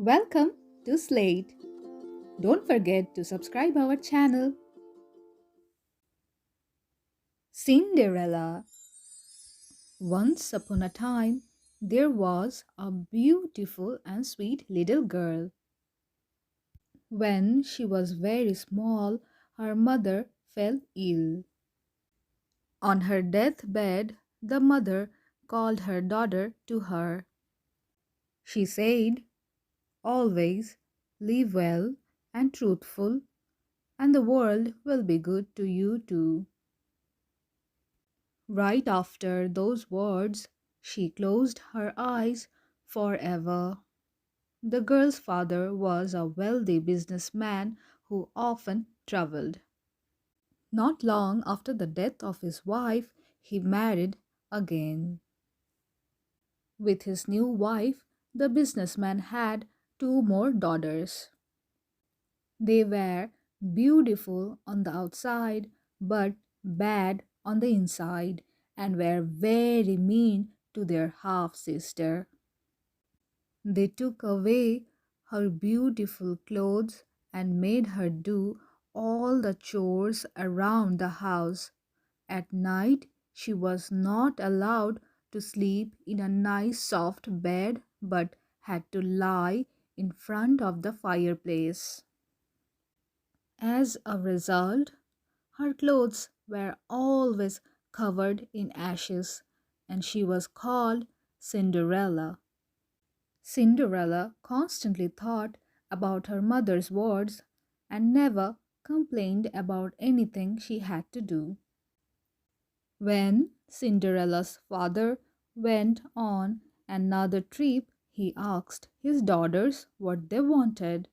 Welcome to Slate. Don't forget to subscribe our channel. Cinderella. Once upon a time, there was a beautiful and sweet little girl. When she was very small, her mother fell ill. On her deathbed, the mother called her daughter to her. She said, "Always live well and truthful, and the world will be good to you too." Right after those words, she closed her eyes forever. The girl's father was a wealthy businessman who often traveled. Not long after the death of his wife, he married again. With his new wife, the businessman had two more daughters. They were beautiful on the outside but bad on the inside and were very mean to their half sister. They took away her beautiful clothes and made her do all the chores around the house. At night, she was not allowed to sleep in a nice soft bed but had to lie in front of the fireplace. As a result, her clothes were always covered in ashes, and she was called Cinderella. Cinderella constantly thought about her mother's words and never complained about anything she had to do. When Cinderella's father went on another trip, he asked his daughters what they wanted.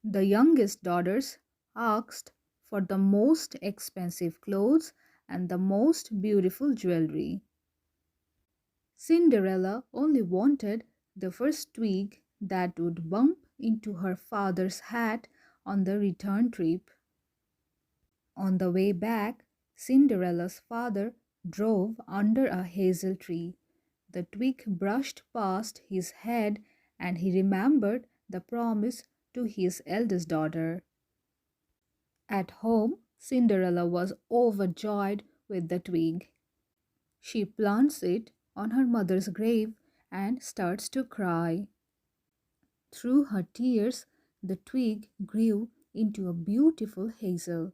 The youngest daughters asked for the most expensive clothes and the most beautiful jewelry. Cinderella only wanted the first twig that would bump into her father's hat on the return trip. On the way back, Cinderella's father drove under a hazel tree. The twig brushed past his head and he remembered the promise to his eldest daughter. At home, Cinderella was overjoyed with the twig. She plants it on her mother's grave and starts to cry. Through her tears, the twig grew into a beautiful hazel.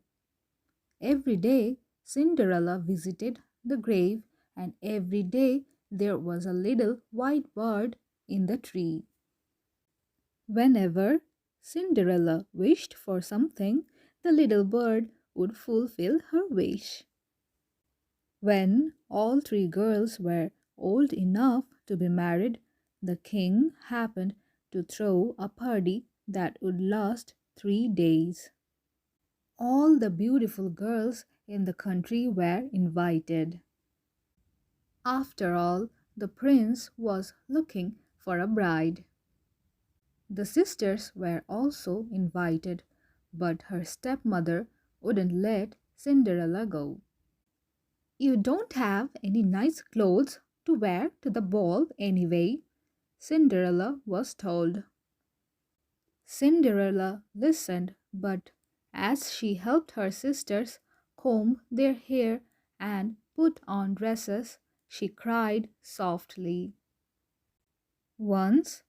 Every day, Cinderella visited the grave, and every day there was a little white bird in the tree. Whenever Cinderella wished for something, the little bird would fulfill her wish. When all three girls were old enough to be married, the king happened to throw a party that would last 3 days. All the beautiful girls in the country were invited. After all, the prince was looking for a bride. The sisters were also invited, but her stepmother wouldn't let Cinderella go. "You don't have any nice clothes to wear to the ball anyway," Cinderella was told. Cinderella listened, but as she helped her sisters comb their hair and put on dresses, she cried softly. Once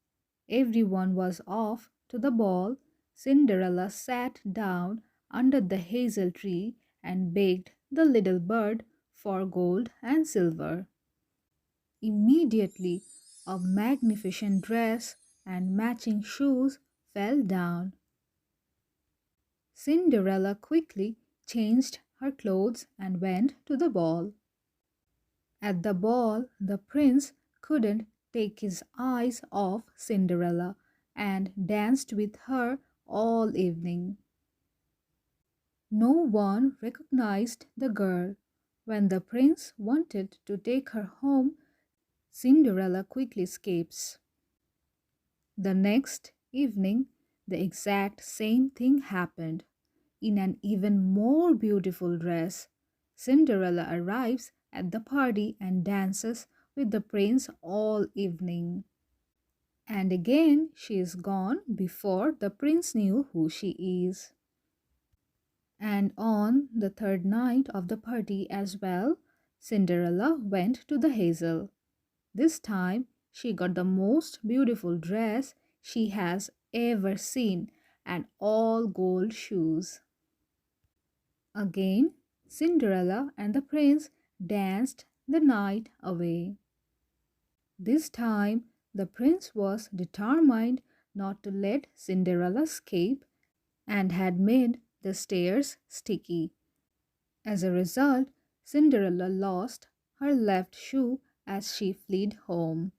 everyone was off to the ball, Cinderella sat down under the hazel tree and begged the little bird for gold and silver. Immediately, a magnificent dress and matching shoes fell down. Cinderella quickly changed her clothes and went to the ball. At the ball, the prince couldn't take his eyes off Cinderella and danced with her all evening. No one recognized the girl. When the prince wanted to take her home, Cinderella quickly escapes. The next evening, the exact same thing happened. In an even more beautiful dress, Cinderella arrives at the party and dances with the prince all evening. And again she is gone before the prince knew who she is. And on the third night of the party as well, Cinderella went to the hazel. This time she got the most beautiful dress she has ever seen and all gold shoes. Again, Cinderella and the prince danced the night away. This time, the prince was determined not to let Cinderella escape and had made the stairs sticky. As a result, Cinderella lost her left shoe as she fled home.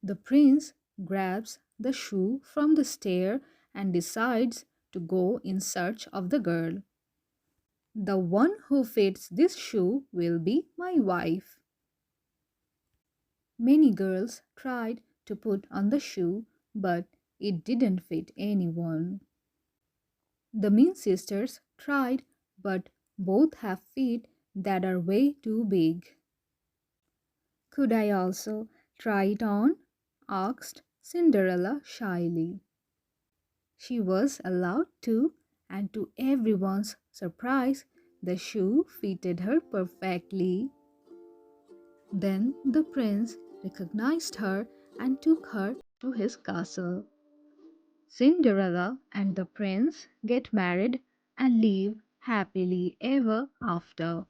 The prince grabs the shoe from the stair and decides to go in search of the girl. The one who fits this shoe will be my wife. Many girls tried to put on the shoe, but it didn't fit anyone. The Mean sisters tried, but both have feet that are way too big. Could I also try it on? Asked Cinderella shyly. She was allowed to, and to everyone's surprise, the shoe fitted her perfectly. Then the prince recognized her and took her to his castle. Cinderella and the prince get married and live happily ever after.